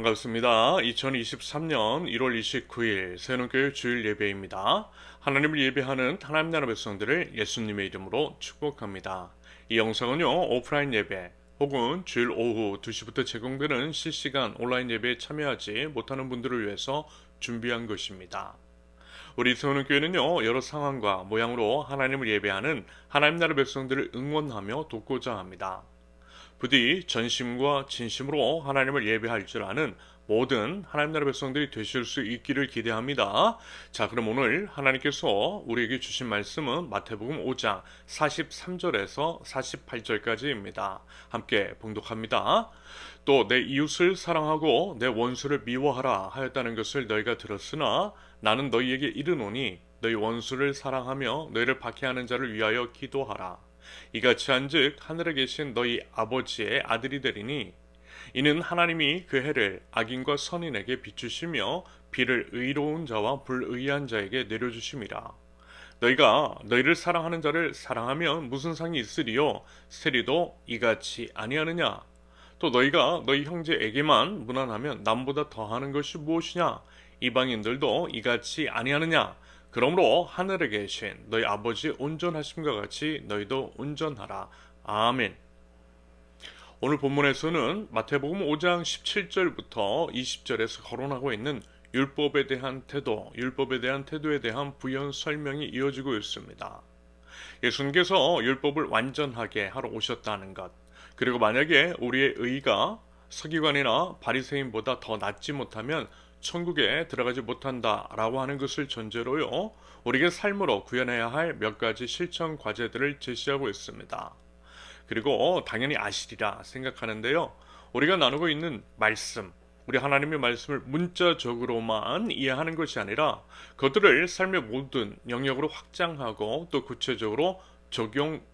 반갑습니다. 2023년 1월 29일 새누교회 주일 예배입니다. 하나님을 예배하는 하나님 나라 백성들을 예수님의 이름으로 축복합니다. 이 영상은요, 오프라인 예배 혹은 주일 오후 2시부터 제공되는 실시간 온라인 예배에 참여하지 못하는 분들을 위해서 준비한 것입니다. 우리 새누교회는요, 여러 상황과 모양으로 하나님을 예배하는 하나님 나라 백성들을 응원하며 돕고자 합니다. 부디 전심과 진심으로 하나님을 예배할 줄 아는 모든 하나님 나라 백성들이 되실 수 있기를 기대합니다. 자, 그럼 오늘 하나님께서 우리에게 주신 말씀은 마태복음 5장 43절에서 48절까지입니다. 함께 봉독합니다. 또 내 이웃을 사랑하고 내 원수를 미워하라 하였다는 것을 너희가 들었으나 나는 너희에게 이르노니 너희 원수를 사랑하며 너희를 박해하는 자를 위하여 기도하라. 이같이 한즉 하늘에 계신 너희 아버지의 아들이 되리니 이는 하나님이 그 해를 악인과 선인에게 비추시며 비를 의로운 자와 불의한 자에게 내려주심이라. 너희가 너희를 사랑하는 자를 사랑하면 무슨 상이 있으리요? 세리도 이같이 아니하느냐? 또 너희가 너희 형제에게만 무난하면 남보다 더하는 것이 무엇이냐? 이방인들도 이같이 아니하느냐? 그러므로 하늘에 계신 너희 아버지 온전하심과 같이 너희도 온전하라. 아멘. 오늘 본문에서는 마태복음 5장 17절부터 20절에서 거론하고 있는 율법에 대한 태도에 대한 부연 설명이 이어지고 있습니다. 예수님께서 율법을 완전하게 하러 오셨다는 것, 그리고 만약에 우리의 의가 서기관이나 바리새인보다 더 낫지 못하면 천국에 들어가지 못한다라고 하는 것을 전제로요, 우리에게 삶으로 구현해야 할 몇 가지 실천 과제들을 제시하고 있습니다. 그리고 당연히 아시리라 생각하는데요, 우리가 나누고 있는 말씀, 우리 하나님의 말씀을 문자적으로만 이해하는 것이 아니라 그것들을 삶의 모든 영역으로 확장하고 또 구체적으로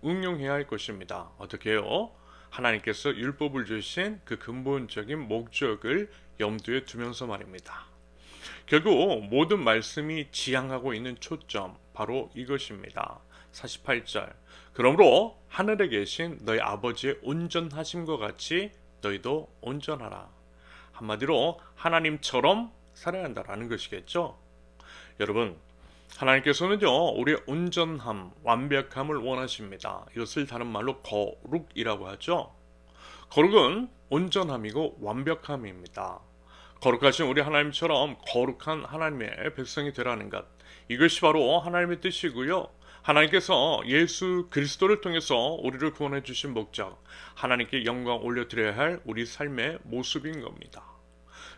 응용해야 할 것입니다. 어떻게 해요? 하나님께서 율법을 주신 그 근본적인 목적을 염두에 두면서 말입니다. 결국 모든 말씀이 지향하고 있는 초점, 바로 이것입니다. 48절. 그러므로 하늘에 계신 너희 아버지의 온전하심과 같이 너희도 온전하라. 한마디로 하나님처럼 살아야 한다라는 것이겠죠. 여러분, 하나님께서는요, 우리의 온전함, 완벽함을 원하십니다. 이것을 다른 말로 거룩이라고 하죠. 거룩은 온전함이고 완벽함입니다. 거룩하신 우리 하나님처럼 거룩한 하나님의 백성이 되라는 것, 이것이 바로 하나님의 뜻이고요. 하나님께서 예수 그리스도를 통해서 우리를 구원해 주신 목적, 하나님께 영광 올려드려야 할 우리 삶의 모습인 겁니다.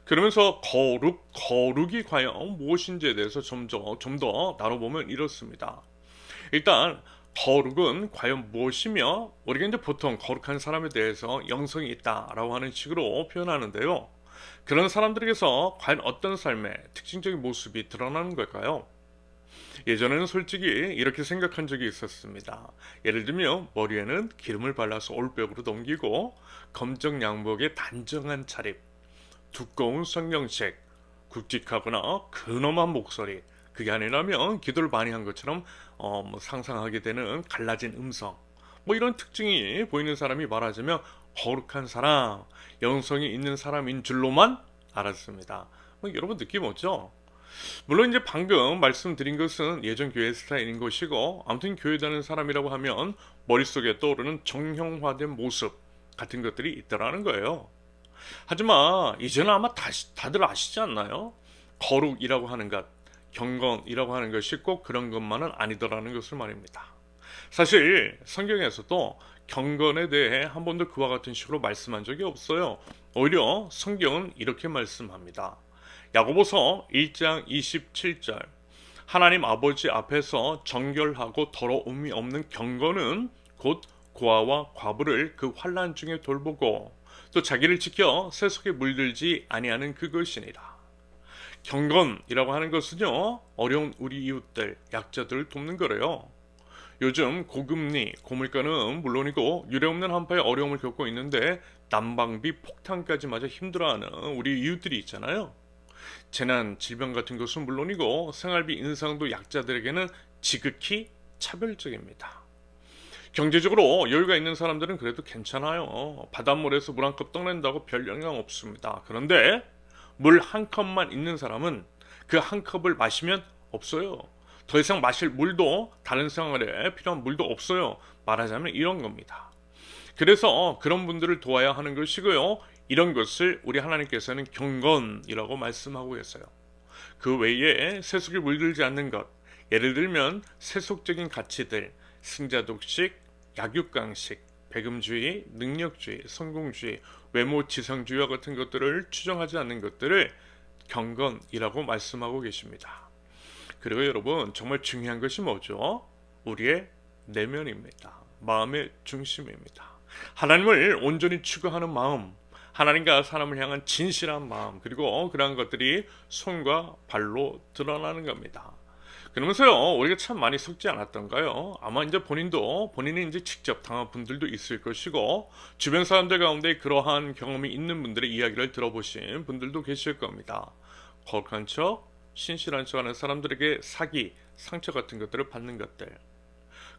그러면서 거룩이 과연 무엇인지에 대해서 좀 더 나눠보면 이렇습니다. 일단 거룩은 과연 무엇이며, 우리가 이제 보통 거룩한 사람에 대해서 영성이 있다라고 하는 식으로 표현하는데요, 그런 사람들에게서 과연 어떤 삶의 특징적인 모습이 드러나는 걸까요? 예전에는 솔직히 이렇게 생각한 적이 있었습니다. 예를 들면 머리에는 기름을 발라서 올백으로 넘기고 검정 양복에 단정한 차림, 두꺼운 성경책, 굵직하거나 근엄한 목소리, 그게 아니라면 기도를 많이 한 것처럼 상상하게 되는 갈라진 음성, 이런 특징이 보이는 사람이 말하자면 거룩한 사람, 영성이 있는 사람인 줄로만 알았습니다. 여러분 느낌 오죠? 물론 이제 방금 말씀드린 것은 예전 교회 스타일인 것이고, 아무튼 교회 다니는 사람이라고 하면 머릿속에 떠오르는 정형화된 모습 같은 것들이 있다라는 거예요. 하지만 이제는 아마 다들 아시지 않나요? 거룩이라고 하는 것, 경건이라고 하는 것이 꼭 그런 것만은 아니더라는 것을 말입니다. 사실 성경에서도 경건에 대해 한 번도 그와 같은 식으로 말씀한 적이 없어요. 오히려 성경은 이렇게 말씀합니다. 야고보서 1장 27절. 하나님 아버지 앞에서 정결하고 더러움이 없는 경건은 곧 고아와 과부를 그 환난 중에 돌보고 또 자기를 지켜 세속에 물들지 아니하는 그것이니라. 경건이라고 하는 것은요, 어려운 우리 이웃들, 약자들을 돕는 거래요. 요즘 고금리, 고물가는 물론이고 유례없는 한파의 어려움을 겪고 있는데 난방비 폭탄까지 맞아 힘들어하는 우리 이웃들이 있잖아요. 재난, 질병 같은 것은 물론이고 생활비 인상도 약자들에게는 지극히 차별적입니다. 경제적으로 여유가 있는 사람들은 그래도 괜찮아요. 바닷물에서 물 한 컵 떠낸다고 별 영향 없습니다. 그런데 물 한 컵만 있는 사람은 그 한 컵을 마시면 없어요. 더 이상 마실 물도 다른 생활에 필요한 물도 없어요. 말하자면 이런 겁니다. 그래서 그런 분들을 도와야 하는 것이고요. 이런 것을 우리 하나님께서는 경건이라고 말씀하고 계세요. 그 외에 세속에 물들지 않는 것, 예를 들면 세속적인 가치들, 승자독식, 약육강식, 배금주의, 능력주의, 성공주의, 외모 지상주의와 같은 것들을 추정하지 않는 것들을 경건이라고 말씀하고 계십니다. 그리고 여러분, 정말 중요한 것이 뭐죠? 우리의 내면입니다. 마음의 중심입니다. 하나님을 온전히 추구하는 마음, 하나님과 사람을 향한 진실한 마음, 그리고 그러한 것들이 손과 발로 드러나는 겁니다. 그러면서요, 우리가 참 많이 속지 않았던가요? 아마 이제 본인이 이제 직접 당한 분들도 있을 것이고, 주변 사람들 가운데 그러한 경험이 있는 분들의 이야기를 들어보신 분들도 계실 겁니다. 거룩한 척, 신실한 척 하는 사람들에게 사기, 상처 같은 것들을 받는 것들.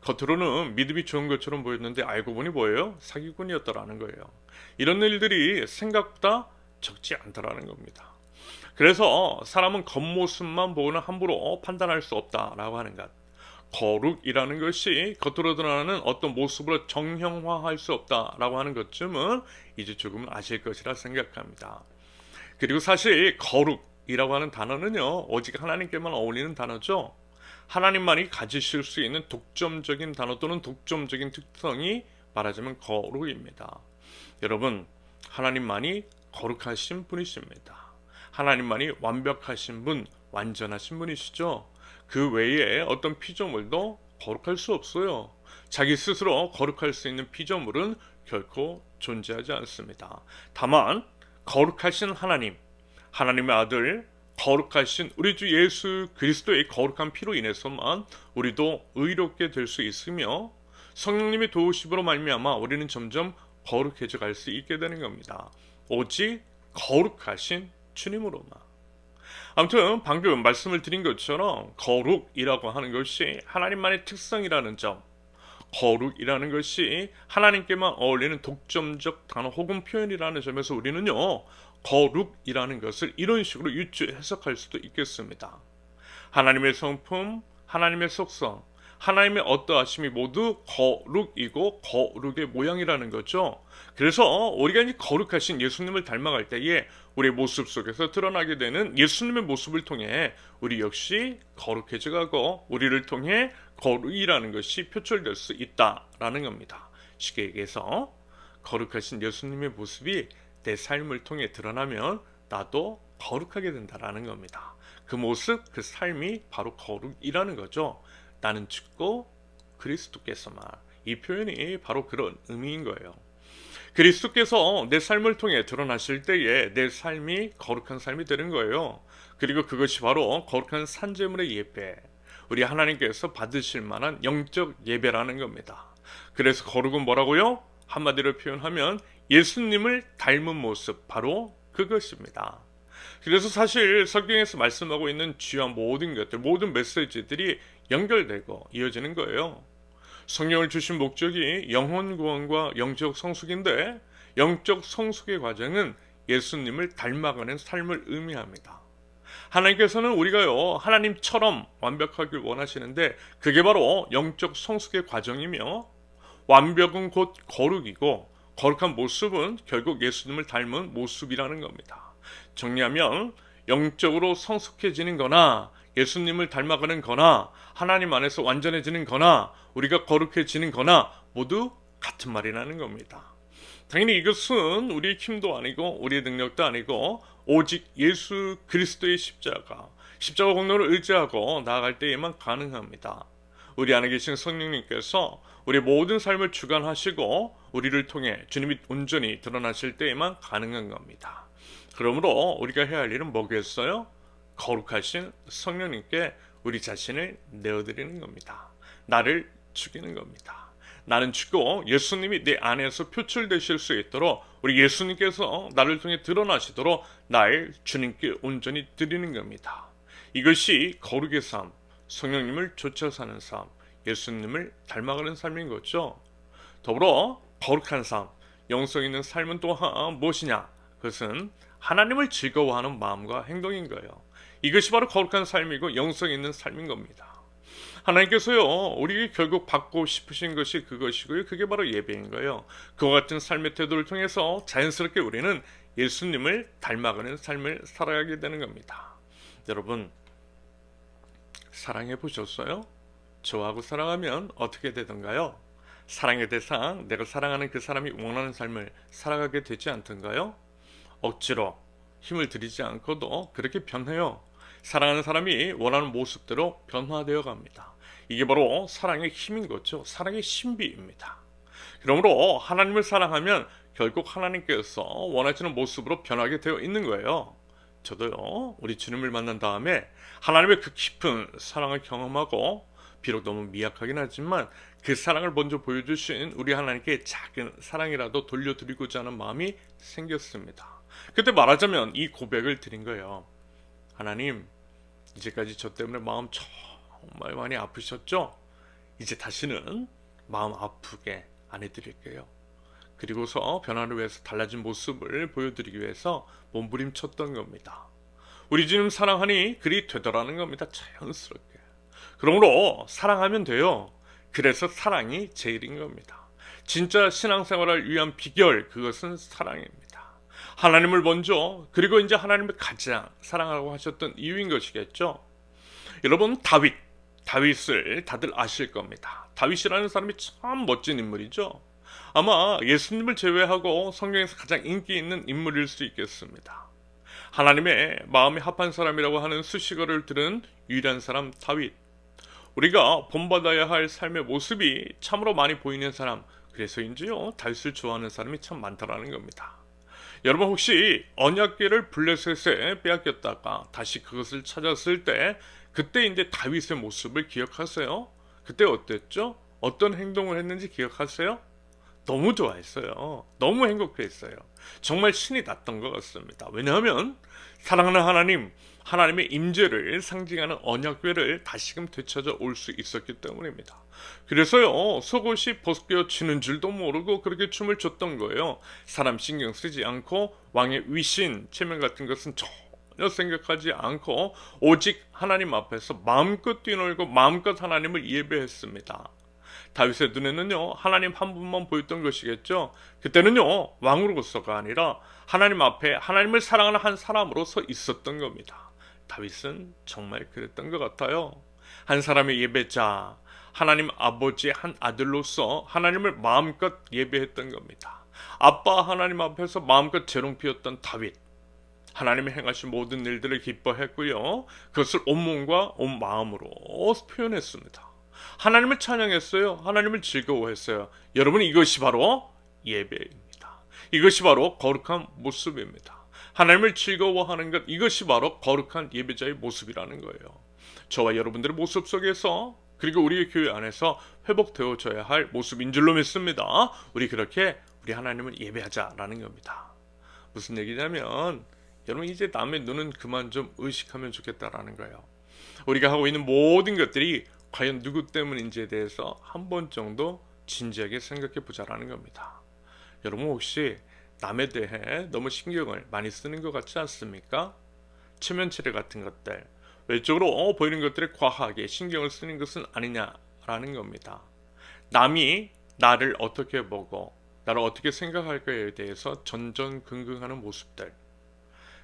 겉으로는 믿음이 좋은 것처럼 보였는데 알고 보니 뭐예요? 사기꾼이었다라는 거예요. 이런 일들이 생각보다 적지 않다라는 겁니다. 그래서 사람은 겉모습만 보고는 함부로 판단할 수 없다라고 하는 것. 거룩이라는 것이 겉으로 드러나는 어떤 모습으로 정형화할 수 없다라고 하는 것쯤은 이제 조금은 아실 것이라 생각합니다. 그리고 사실 거룩이라고 하는 단어는요, 오직 하나님께만 어울리는 단어죠. 하나님만이 가지실 수 있는 독점적인 단어 또는 독점적인 특성이 말하자면 거룩입니다. 여러분, 하나님만이 거룩하신 분이십니다. 하나님만이 완벽하신 분, 완전하신 분이시죠. 그 외에 어떤 피조물도 거룩할 수 없어요. 자기 스스로 거룩할 수 있는 피조물은 결코 존재하지 않습니다. 다만 거룩하신 하나님, 하나님의 아들, 거룩하신 우리 주 예수 그리스도의 거룩한 피로 인해서만 우리도 의롭게 될 수 있으며, 성령님의 도우심으로 말미암아 우리는 점점 거룩해져 갈 수 있게 되는 겁니다. 오직 거룩하신 주님으로만. 아무튼 방금 말씀을 드린 것처럼 거룩이라고 하는 것이 하나님만의 특성이라는 점, 거룩이라는 것이 하나님께만 어울리는 독점적 단어 혹은 표현이라는 점에서 우리는요, 거룩이라는 것을 이런 식으로 유추 해석할 수도 있겠습니다. 하나님의 성품, 하나님의 속성, 하나님의 어떠하심이 모두 거룩이고 거룩의 모양이라는 거죠. 그래서 우리가 이제 거룩하신 예수님을 닮아갈 때에 우리의 모습 속에서 드러나게 되는 예수님의 모습을 통해 우리 역시 거룩해져 가고, 우리를 통해 거룩이라는 것이 표출될 수 있다라는 겁니다. 쉽게 얘기해서 거룩하신 예수님의 모습이 내 삶을 통해 드러나면 나도 거룩하게 된다라는 겁니다. 그 모습, 그 삶이 바로 거룩이라는 거죠. 나는 죽고 그리스도께서만. 이 표현이 바로 그런 의미인 거예요. 그리스도께서 내 삶을 통해 드러나실 때에 내 삶이 거룩한 삶이 되는 거예요. 그리고 그것이 바로 거룩한 산제물의 예배, 우리 하나님께서 받으실 만한 영적 예배라는 겁니다. 그래서 거룩은 뭐라고요? 한마디로 표현하면 예수님을 닮은 모습, 바로 그것입니다. 그래서 사실 성경에서 말씀하고 있는 주요한 모든 것들, 모든 메시지들이 연결되고 이어지는 거예요. 성령을 주신 목적이 영혼 구원과 영적 성숙인데, 영적 성숙의 과정은 예수님을 닮아가는 삶을 의미합니다. 하나님께서는 우리가요, 하나님처럼 완벽하길 원하시는데, 그게 바로 영적 성숙의 과정이며, 완벽은 곧 거룩이고 거룩한 모습은 결국 예수님을 닮은 모습이라는 겁니다. 정리하면 영적으로 성숙해지는 거나 예수님을 닮아가는 거나 하나님 안에서 완전해지는 거나 우리가 거룩해지는 거나 모두 같은 말이라는 겁니다. 당연히 이것은 우리의 힘도 아니고 우리의 능력도 아니고 오직 예수 그리스도의 십자가 공로를 의지하고 나아갈 때에만 가능합니다. 우리 안에 계신 성령님께서 우리 모든 삶을 주관하시고 우리를 통해 주님이 온전히 드러나실 때에만 가능한 겁니다. 그러므로 우리가 해야 할 일은 뭐겠어요? 거룩하신 성령님께 우리 자신을 내어드리는 겁니다. 나를 죽이는 겁니다. 나는 죽고 예수님이 내 안에서 표출되실 수 있도록, 우리 예수님께서 나를 통해 드러나시도록 날 주님께 온전히 드리는 겁니다. 이것이 거룩의 삶, 성령님을 쫓아 사는 삶, 예수님을 닮아가는 삶인 거죠. 더불어 거룩한 삶, 영성 있는 삶은 또한 무엇이냐? 그것은 하나님을 즐거워하는 마음과 행동인 거예요. 이것이 바로 거룩한 삶이고 영성 있는 삶인 겁니다. 하나님께서요, 우리에게 결국 받고 싶으신 것이 그것이고요. 그게 바로 예배인 거예요. 그와 같은 삶의 태도를 통해서 자연스럽게 우리는 예수님을 닮아가는 삶을 살아가게 되는 겁니다. 여러분, 사랑해 보셨어요? 저하고 사랑하면 어떻게 되던가요? 사랑의 대상, 내가 사랑하는 그 사람이 원하는 삶을 살아가게 되지 않던가요? 억지로 힘을 들이지 않고도 그렇게 변해요. 사랑하는 사람이 원하는 모습대로 변화되어 갑니다. 이게 바로 사랑의 힘인 거죠. 사랑의 신비입니다. 그러므로 하나님을 사랑하면 결국 하나님께서 원하시는 모습으로 변하게 되어 있는 거예요. 저도요, 우리 주님을 만난 다음에 하나님의 그 깊은 사랑을 경험하고, 비록 너무 미약하긴 하지만 그 사랑을 먼저 보여주신 우리 하나님께 작은 사랑이라도 돌려드리고자 하는 마음이 생겼습니다. 그때 말하자면 이 고백을 드린 거예요. 하나님, 이제까지 저 때문에 마음 정말 많이 아프셨죠? 이제 다시는 마음 아프게 안 해드릴게요. 그리고서 변화를 위해서 달라진 모습을 보여드리기 위해서 몸부림쳤던 겁니다. 우리 주님 사랑하니 그리 되더라는 겁니다. 자연스럽게. 그러므로 사랑하면 돼요. 그래서 사랑이 제일인 겁니다. 진짜 신앙생활을 위한 비결, 그것은 사랑입니다. 하나님을 먼저, 그리고 이제 하나님을 가장 사랑하라고 하셨던 이유인 것이겠죠. 여러분, 다윗을 다들 아실 겁니다. 다윗이라는 사람이 참 멋진 인물이죠. 아마 예수님을 제외하고 성경에서 가장 인기 있는 인물일 수 있겠습니다. 하나님의 마음에 합한 사람이라고 하는 수식어를 들은 유일한 사람 다윗. 우리가 본받아야 할 삶의 모습이 참으로 많이 보이는 사람, 그래서인지요, 다윗을 좋아하는 사람이 참 많다라는 겁니다. 여러분, 혹시 언약궤를 블레셋에 빼앗겼다가 다시 그것을 찾았을 때, 그때 이제 다윗의 모습을 기억하세요? 그때 어땠죠? 어떤 행동을 했는지 기억하세요? 너무 좋아했어요. 너무 행복했어요. 정말 신이 났던 것 같습니다. 왜냐하면 사랑하는 하나님의 임재를 상징하는 언약궤를 다시금 되찾아 올 수 있었기 때문입니다. 그래서요, 속옷이 벗겨지는 줄도 모르고 그렇게 춤을 췄던 거예요. 사람 신경 쓰지 않고 왕의 위신, 체면 같은 것은 전혀 생각하지 않고 오직 하나님 앞에서 마음껏 뛰놀고 마음껏 하나님을 예배했습니다. 다윗의 눈에는요, 하나님 한 분만 보였던 것이겠죠. 그때는요, 왕으로서가 아니라 하나님 앞에 하나님을 사랑하는 한 사람으로서 있었던 겁니다. 다윗은 정말 그랬던 것 같아요. 한 사람의 예배자, 하나님 아버지의 한 아들로서 하나님을 마음껏 예배했던 겁니다. 아빠 하나님 앞에서 마음껏 재롱 피웠던 다윗. 하나님이 행하신 모든 일들을 기뻐했고요, 그것을 온몸과 온 마음으로 표현했습니다. 하나님을 찬양했어요. 하나님을 즐거워했어요. 여러분, 이것이 바로 예배입니다. 이것이 바로 거룩한 모습입니다. 하나님을 즐거워하는 것, 이것이 바로 거룩한 예배자의 모습이라는 거예요. 저와 여러분들의 모습 속에서, 그리고 우리의 교회 안에서 회복되어져야 할 모습인 줄로 믿습니다. 우리 그렇게 우리 하나님을 예배하자라는 겁니다. 무슨 얘기냐면, 여러분, 이제 남의 눈은 그만 좀 의식하면 좋겠다라는 거예요. 우리가 하고 있는 모든 것들이 과연 누구 때문인지에 대해서 한 번 정도 진지하게 생각해 보자라는 겁니다. 여러분, 혹시 남에 대해 너무 신경을 많이 쓰는 것 같지 않습니까? 체면치레 같은 것들, 외적으로 보이는 것들에 과하게 신경을 쓰는 것은 아니냐라는 겁니다. 남이 나를 어떻게 보고 나를 어떻게 생각할까에 대해서 전전긍긍하는 모습들.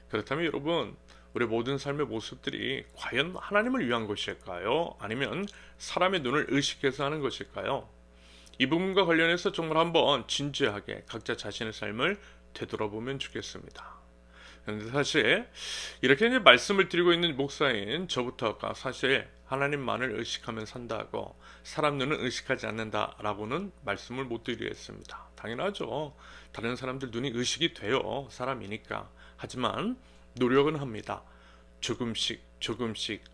그렇다면 여러분, 우리 모든 삶의 모습들이 과연 하나님을 위한 것일까요? 아니면 사람의 눈을 의식해서 하는 것일까요? 이 부분과 관련해서 정말 한번 진지하게 각자 자신의 삶을 되돌아보면 좋겠습니다. 그런데 사실 이렇게 이제 말씀을 드리고 있는 목사인 저부터가 사실 하나님만을 의식하면 산다고, 사람 눈은 의식하지 않는다라고는 말씀을 못 드리겠습니다. 당연하죠. 다른 사람들 눈이 의식이 돼요. 사람이니까. 하지만 노력은 합니다. 조금씩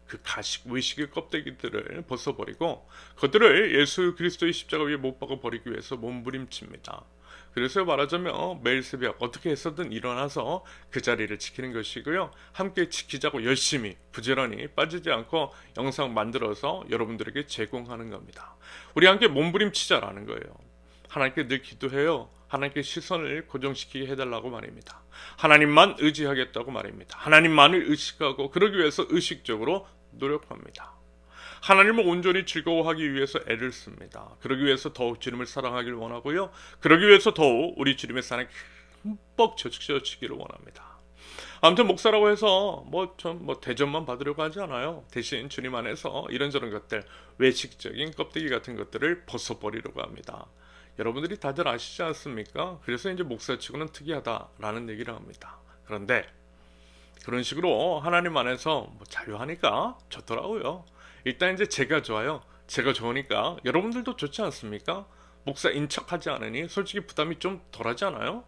그 가식 의식의 껍데기들을 벗어버리고 그들을 예수 그리스도의 십자가 위에 못 박아 버리기 위해서 몸부림칩니다. 그래서 말하자면 매일 새벽 어떻게 해서든 일어나서 그 자리를 지키는 것이고요, 함께 지키자고 열심히 부지런히 빠지지 않고 영상 만들어서 여러분들에게 제공하는 겁니다. 우리 함께 몸부림치자라는 거예요. 하나님께 늘 기도해요. 하나님께 시선을 고정시키게 해달라고 말입니다. 하나님만 의지하겠다고 말입니다. 하나님만을 의식하고 그러기 위해서 의식적으로 노력합니다. 하나님을 온전히 즐거워하기 위해서 애를 씁니다. 그러기 위해서 더욱 주님을 사랑하기를 원하고요. 그러기 위해서 더욱 우리 주님의 사랑에 흠뻑 젖혀지기를 원합니다. 아무튼 목사라고 해서 대접만 받으려고 하지 않아요. 대신 주님 안에서 이런저런 것들, 외식적인 껍데기 같은 것들을 벗어버리려고 합니다. 여러분들이 다들 아시지 않습니까? 그래서 이제 목사치고는 특이하다라는 얘기를 합니다. 그런데 그런 식으로 하나님 안에서 자유하니까 좋더라고요. 일단 이제 제가 좋아요. 제가 좋으니까 여러분들도 좋지 않습니까? 목사인 척하지 않으니 솔직히 부담이 좀 덜하지 않아요?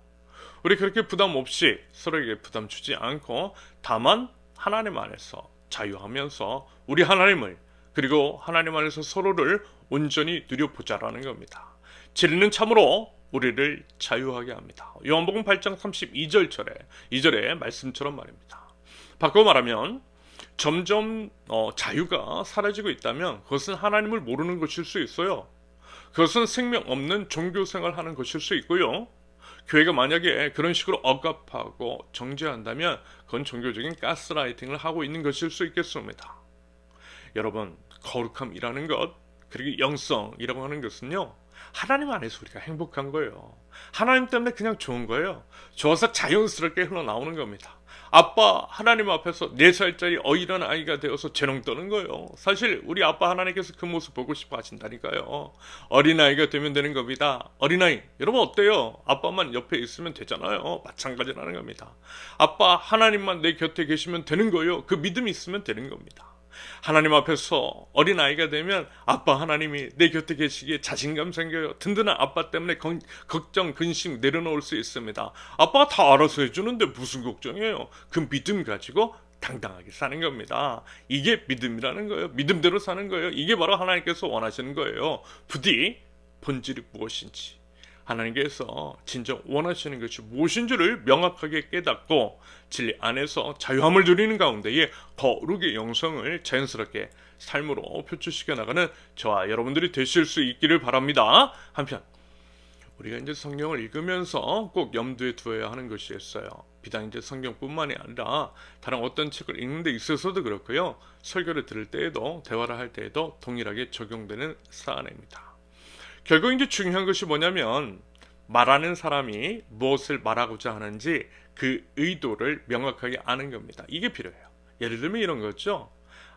우리 그렇게 부담 없이 서로에게 부담 주지 않고 다만 하나님 안에서 자유하면서 우리 하나님을 그리고 하나님 안에서 서로를 온전히 누려보자라는 겁니다. 진리는 참으로 우리를 자유하게 합니다. 요한복음 8장 32절의 말씀처럼 말입니다. 바꿔 말하면 점점 자유가 사라지고 있다면 그것은 하나님을 모르는 것일 수 있어요. 그것은 생명 없는 종교생활하는 것일 수 있고요. 교회가 만약에 그런 식으로 억압하고 정죄한다면 그건 종교적인 가스라이팅을 하고 있는 것일 수 있겠습니다. 여러분, 거룩함이라는 것, 그리고 영성이라고 하는 것은요, 하나님 안에서 우리가 행복한 거예요. 하나님 때문에 그냥 좋은 거예요. 좋아서 자연스럽게 흘러나오는 겁니다. 아빠 하나님 앞에서 4살짜리 어이런 아이가 되어서 재롱 떠는 거예요. 사실 우리 아빠 하나님께서 그 모습 보고 싶어 하신다니까요. 어린아이가 되면 되는 겁니다. 어린아이 여러분 어때요? 아빠만 옆에 있으면 되잖아요. 마찬가지라는 겁니다. 아빠 하나님만 내 곁에 계시면 되는 거예요. 그 믿음이 있으면 되는 겁니다. 하나님 앞에서 어린아이가 되면 아빠 하나님이 내 곁에 계시기에 자신감 생겨요. 든든한 아빠 때문에 걱정, 근심 내려놓을 수 있습니다. 아빠가 다 알아서 해주는데 무슨 걱정이에요. 그 믿음 가지고 당당하게 사는 겁니다. 이게 믿음이라는 거예요. 믿음대로 사는 거예요. 이게 바로 하나님께서 원하시는 거예요. 부디 본질이 무엇인지 하나님께서 진정 원하시는 것이 무엇인지를 명확하게 깨닫고 진리 안에서 자유함을 누리는 가운데에 거룩의 영성을 자연스럽게 삶으로 표출시켜 나가는 저와 여러분들이 되실 수 있기를 바랍니다. 한편 우리가 이제 성경을 읽으면서 꼭 염두에 두어야 하는 것이 있어요. 비단 이제 성경뿐만이 아니라 다른 어떤 책을 읽는 데 있어서도 그렇고요. 설교를 들을 때에도 대화를 할 때에도 동일하게 적용되는 사안입니다. 결국 이제 중요한 것이 뭐냐면 말하는 사람이 무엇을 말하고자 하는지 그 의도를 명확하게 아는 겁니다. 이게 필요해요. 예를 들면 이런 거죠.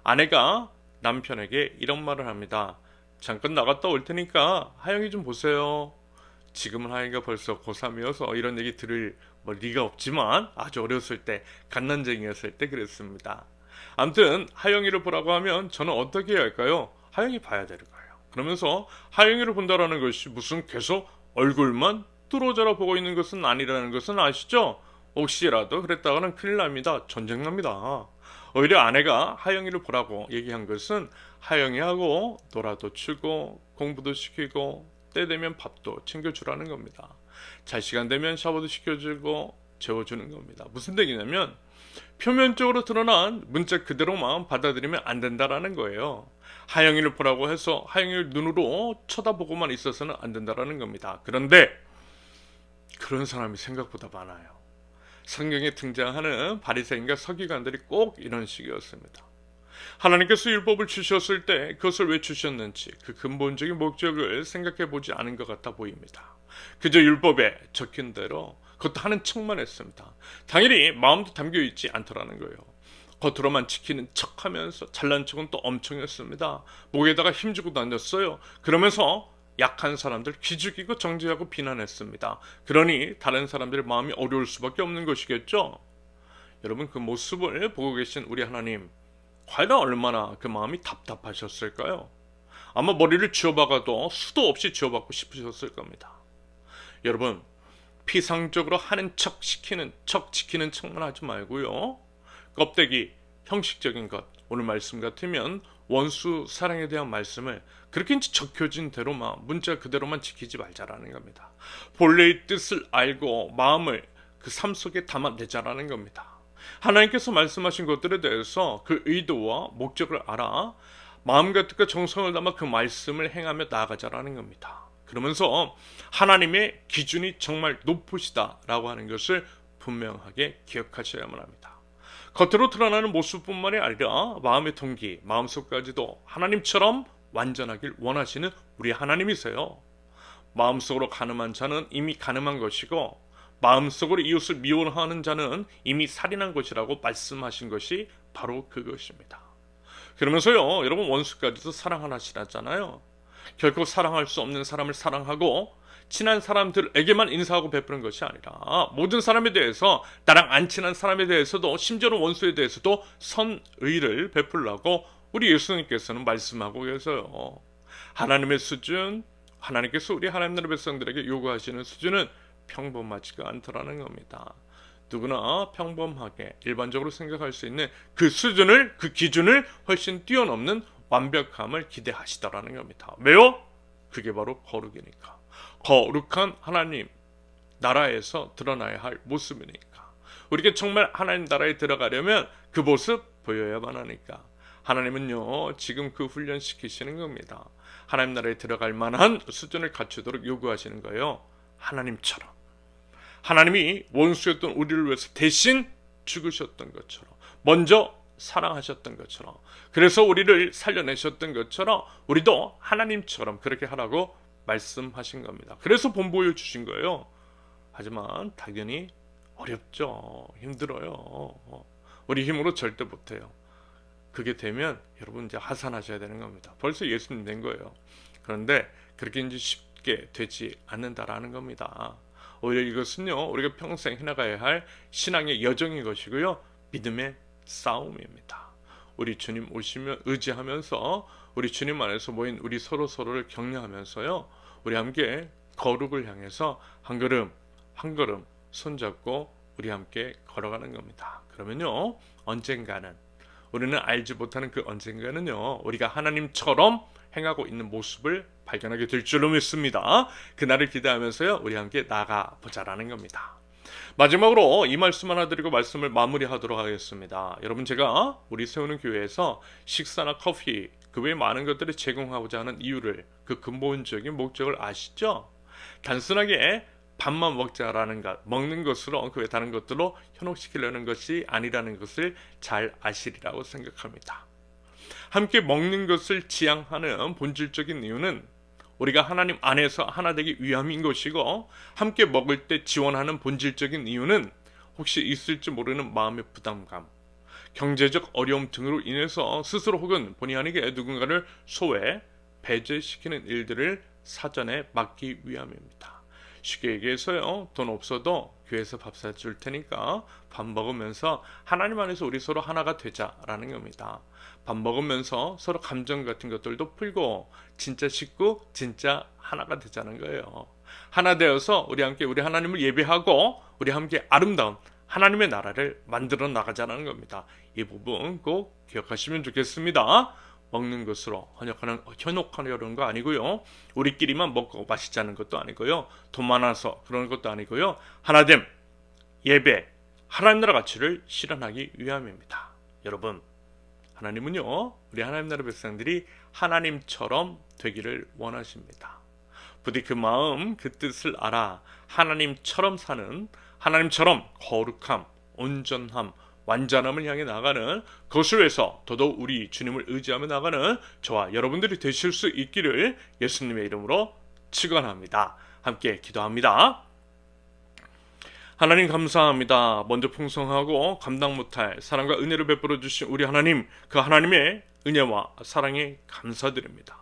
아내가 남편에게 이런 말을 합니다. 잠깐 나갔다 올 테니까 하영이 좀 보세요. 지금은 하영이가 벌써 고3이어서 이런 얘기 들을 리가 없지만 아주 어렸을 때 갓난쟁이였을 때 그랬습니다. 아무튼 하영이를 보라고 하면 저는 어떻게 해야 할까요? 하영이 봐야 되는 거예요. 그러면서 하영이를 본다라는 것이 무슨 계속 얼굴만 뚫어져라 보고 있는 것은 아니라는 것은 아시죠? 혹시라도 그랬다가는 큰일 납니다. 전쟁 납니다. 오히려 아내가 하영이를 보라고 얘기한 것은 하영이하고 놀아도 치고 공부도 시키고 때 되면 밥도 챙겨주라는 겁니다. 잘 시간 되면 샤워도 시켜주고 재워주는 겁니다. 무슨 얘기냐면 표면적으로 드러난 문자 그대로만 받아들이면 안 된다라는 거예요. 하영이를 보라고 해서 하영이를 눈으로 쳐다보고만 있어서는 안 된다라는 겁니다. 그런데 그런 사람이 생각보다 많아요. 성경에 등장하는 바리새인과 서기관들이 꼭 이런 식이었습니다. 하나님께서 율법을 주셨을 때 그것을 왜 주셨는지 그 근본적인 목적을 생각해 보지 않은 것 같아 보입니다. 그저 율법에 적힌 대로 그것도 하는 척만 했습니다. 당연히 마음도 담겨있지 않더라는 거예요. 겉으로만 지키는 척하면서 잘난 척은 또 엄청 했습니다. 목에다가 힘주고 다녔어요. 그러면서 약한 사람들 기죽이고 정죄하고 비난했습니다. 그러니 다른 사람들의 마음이 어려울 수밖에 없는 것이겠죠. 여러분 그 모습을 보고 계신 우리 하나님 과연 얼마나 그 마음이 답답하셨을까요? 아마 머리를 쥐어박아도 수도 없이 쥐어박고 싶으셨을 겁니다. 여러분 피상적으로 하는 척 시키는 척 지키는 척만 하지 말고요. 껍데기 형식적인 것 오늘 말씀 같으면 원수 사랑에 대한 말씀을 그렇게 이제 적혀진 대로만 문자 그대로만 지키지 말자라는 겁니다. 본래의 뜻을 알고 마음을 그 삶 속에 담아내자라는 겁니다. 하나님께서 말씀하신 것들에 대해서 그 의도와 목적을 알아 마음과 뜻과 정성을 담아 그 말씀을 행하며 나아가자라는 겁니다. 그러면서 하나님의 기준이 정말 높으시다라고 하는 것을 분명하게 기억하셔야만 합니다. 겉으로 드러나는 모습뿐만이 아니라 마음의 동기, 마음속까지도 하나님처럼 완전하길 원하시는 우리 하나님이세요. 마음속으로 가늠한 자는 이미 가늠한 것이고 마음속으로 이웃을 미워하는 자는 이미 살인한 것이라고 말씀하신 것이 바로 그것입니다. 그러면서요, 여러분 원수까지도 사랑하시잖아요. 결코 사랑할 수 없는 사람을 사랑하고 친한 사람들에게만 인사하고 베푸는 것이 아니라 모든 사람에 대해서, 나랑 안 친한 사람에 대해서도, 심지어는 원수에 대해서도 선의를 베풀라고 우리 예수님께서는 말씀하고 계세요. 하나님의 수준, 하나님께서 우리 하나님 나라 백성들에게 요구하시는 수준은 평범하지가 않더라는 겁니다. 누구나 평범하게 일반적으로 생각할 수 있는 그 수준을, 그 기준을 훨씬 뛰어넘는 완벽함을 기대하시더라는 겁니다. 왜요? 그게 바로 거룩이니까. 거룩한 하나님 나라에서 드러나야 할 모습이니까. 우리가 정말 하나님 나라에 들어가려면 그 모습 보여야만 하니까. 하나님은요, 지금 그 훈련시키시는 겁니다. 하나님 나라에 들어갈 만한 수준을 갖추도록 요구하시는 거예요. 하나님처럼. 하나님이 원수였던 우리를 위해서 대신 죽으셨던 것처럼, 먼저 사랑하셨던 것처럼, 그래서 우리를 살려내셨던 것처럼 우리도 하나님처럼 그렇게 하라고 말씀하신 겁니다. 그래서 본보여 주신 거예요. 하지만 당연히 어렵죠. 힘들어요. 우리 힘으로 절대 못해요. 그게 되면 여러분 이제 하산하셔야 되는 겁니다. 벌써 예수님 된 거예요. 그런데 그렇게 이제 쉽게 되지 않는다라는 겁니다. 오히려 이것은요, 우리가 평생 해나가야 할 신앙의 여정인 것이고요, 믿음의 싸움입니다. 우리 주님 오시면 의지하면서 우리 주님 안에서 모인 우리 서로를 격려하면서요, 우리 함께 거룩을 향해서 한 걸음 한 걸음 손잡고 우리 함께 걸어가는 겁니다. 그러면요, 언젠가는, 우리는 알지 못하는 그 언젠가는요, 우리가 하나님처럼 행하고 있는 모습을 발견하게 될 줄로 믿습니다. 그날을 기대하면서요, 우리 함께 나가보자라는 겁니다. 마지막으로 이 말씀 하나 드리고 말씀을 마무리하도록 하겠습니다. 여러분, 제가 우리 세우는 교회에서 식사나 커피, 그 외에 많은 것들을 제공하고자 하는 이유를, 그 근본적인 목적을 아시죠? 단순하게 밥만 먹자라는 것, 먹는 것으로 그 외 다른 것들로 현혹시키려는 것이 아니라는 것을 잘 아시리라고 생각합니다. 함께 먹는 것을 지향하는 본질적인 이유는 우리가 하나님 안에서 하나 되기 위함인 것이고, 함께 먹을 때 지원하는 본질적인 이유는 혹시 있을지 모르는 마음의 부담감, 경제적 어려움 등으로 인해서 스스로 혹은 본의 아니게 누군가를 소외, 배제시키는 일들을 사전에 막기 위함입니다. 쉽게 얘기해서요, 돈 없어도 교회에서 밥 사줄 테니까 밥 먹으면서 하나님 안에서 우리 서로 하나가 되자라는 겁니다. 밥 먹으면서 서로 감정 같은 것들도 풀고 진짜 식구, 진짜 하나가 되자는 거예요. 하나 되어서 우리 함께 우리 하나님을 예배하고 우리 함께 아름다운 하나님의 나라를 만들어 나가자는 겁니다. 이 부분 꼭 기억하시면 좋겠습니다. 먹는 것으로 현혹하려는 거 아니고요, 우리끼리만 먹고 마시자는 것도 아니고요, 돈 많아서 그런 것도 아니고요, 하나됨, 예배, 하나님 나라 가치를 실현하기 위함입니다. 여러분, 하나님은요, 우리 하나님 나라 백성들이 하나님처럼 되기를 원하십니다. 부디 그 마음, 그 뜻을 알아 하나님처럼 사는, 하나님처럼 거룩함, 온전함, 완전함을 향해 나가는, 그것을 위해서 더더욱 우리 주님을 의지하며 나가는 저와 여러분들이 되실 수 있기를 예수님의 이름으로 축원합니다. 함께 기도합니다. 하나님 감사합니다. 먼저 풍성하고 감당 못할 사랑과 은혜를 베풀어 주신 우리 하나님, 그 하나님의 은혜와 사랑에 감사드립니다.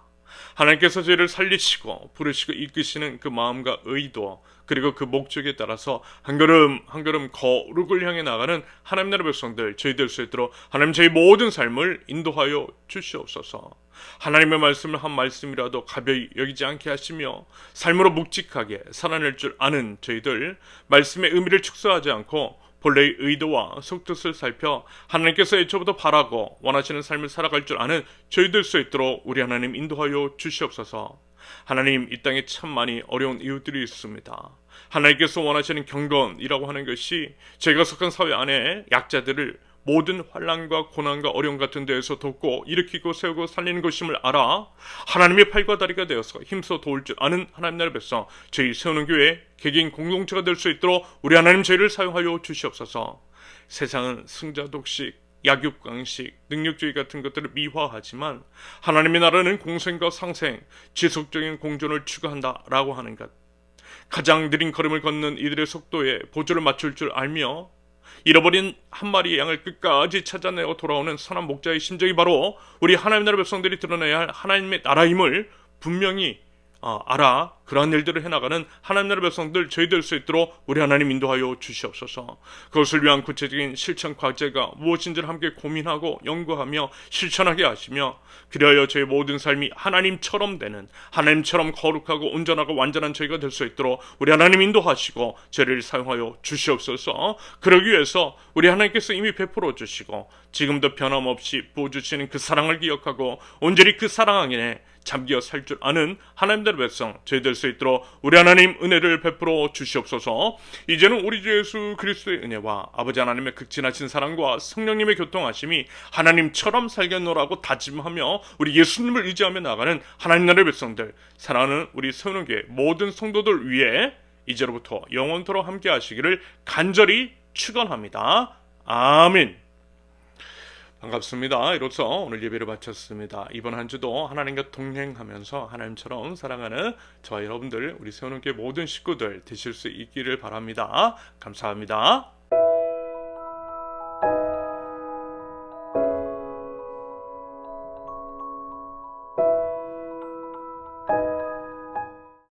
하나님께서 저희를 살리시고 부르시고 이끄시는 그 마음과 의도, 그리고 그 목적에 따라서 한 걸음 한 걸음 거룩을 향해 나가는 하나님 나라 백성들 저희 될 수 있도록 하나님 저희 모든 삶을 인도하여 주시옵소서. 하나님의 말씀을 한 말씀이라도 가벼이 여기지 않게 하시며 삶으로 묵직하게 살아낼 줄 아는 저희들, 말씀의 의미를 축소하지 않고 본래의 의도와 속뜻을 살펴 하나님께서 애초부터 바라고 원하시는 삶을 살아갈 줄 아는 저희 될 수 있도록 우리 하나님 인도하여 주시옵소서. 하나님, 이 땅에 참 많이 어려운 이웃들이 있습니다. 하나님께서 원하시는 경건이라고 하는 것이 저희가 속한 사회 안에 약자들을 모든 환난과 고난과 어려움 같은 데에서 돕고 일으키고 세우고 살리는 것임을 알아 하나님의 팔과 다리가 되어서 힘써 도울 줄 아는 하나님 나라의 백성, 저희 세우는 교회 개개인 공동체가 될 수 있도록 우리 하나님 저희를 사용하여 주시옵소서. 세상은 승자독식, 약육강식, 능력주의 같은 것들을 미화하지만 하나님의 나라는 공생과 상생, 지속적인 공존을 추구한다라고 하는 것. 가장 느린 걸음을 걷는 이들의 속도에 보조를 맞출 줄 알며 잃어버린 한 마리의 양을 끝까지 찾아내어 돌아오는 선한 목자의 심정이 바로 우리 하나님 나라 백성들이 드러내야 할 하나님의 나라임을 분명히 알아 그러한 일들을 해나가는 하나님 나라 백성들 저희 될 수 있도록 우리 하나님 인도하여 주시옵소서. 그것을 위한 구체적인 실천 과제가 무엇인지를 함께 고민하고 연구하며 실천하게 하시며 그리하여 저희 모든 삶이 하나님처럼 되는, 하나님처럼 거룩하고 온전하고 완전한 저희가 될 수 있도록 우리 하나님 인도하시고 저희를 사용하여 주시옵소서. 그러기 위해서 우리 하나님께서 이미 베풀어 주시고 지금도 변함없이 부어주시는 그 사랑을 기억하고 온전히 그 사랑 안에 잠겨 살 줄 아는 하나님들의 백성 저희 될 수 있도록 우리 하나님 은혜를 베풀어 주시옵소서. 이제는 우리 주 예수 그리스도의 은혜와 아버지 하나님의 극진하신 사랑과 성령님의 교통하심이 하나님처럼 살겠노라고 다짐하며 우리 예수님을 의지하며 나가는 하나님 나라의 백성들, 사랑하는 우리 세우는 교회 모든 성도들 위해 이제로부터 영원토록 함께 하시기를 간절히 축원합니다. 아멘. 반갑습니다. 이로써 오늘 예배를 마쳤습니다. 이번 한 주도 하나님과 동행하면서 하나님처럼 사랑하는 저와 여러분들, 우리 세우는 교회 모든 식구들 되실 수 있기를 바랍니다. 감사합니다.